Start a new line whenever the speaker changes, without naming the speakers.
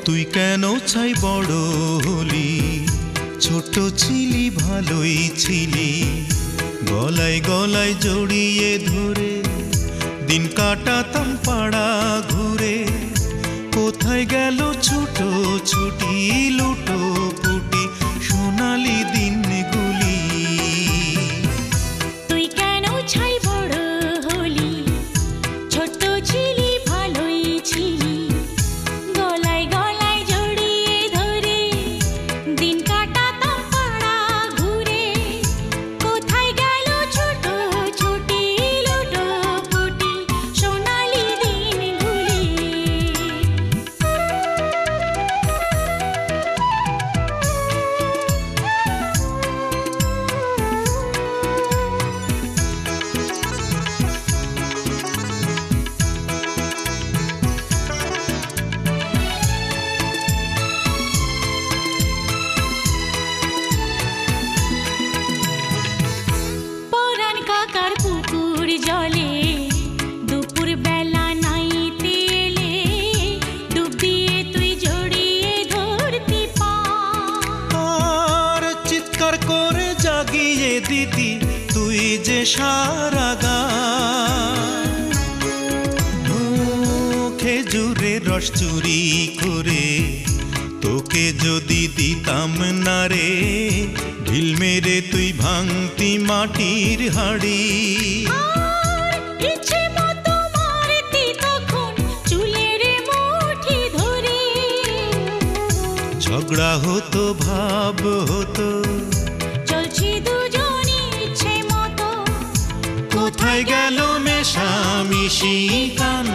তুই কেন চাই বড় হলি, ছোট ছিলি ভালোই ছিলি, গলায় গলায় জড়িয়ে ধরে দিন কাটাতাম পাড়া ঘুরে। কোথায় গেল ছোট ছুটি লুটো পুটি সোনালি দিনগুলি।
তুই কেন ছাই বড় হলি, ছোট ছিলি ভালোই ছিলি, গলায় গলায় জড়িয়ে ধরে দিন কাটাতাম পাড়া ঘুরে। কোথায় গেল ছোট ছুটি লুটো পুটি সোনালি দিনগুলি। পরাণ কাকার পুকুর জলে দুপুর বেলা নাইতে এলে, ডুব দিয়ে তুই জড়িয়ে ধরতি পা।
আর চিৎকার করে জাগিয়ে দিতি তুই যে সারা গান। ও খেজুরের রস চুরি করে তোকে যদি দিতাম না রে, ঢিল মেরে তুই ভাঙতি মাটির হাড়ি।
আর ইচ্ছে মতো মারতি তখন চুলের মুঠি ধরে।
ঝগড়া হতো ভাব হতো,
চলছি দুজনই ইচ্ছে মতো।
কোথায় গেল মেশামিশি কান।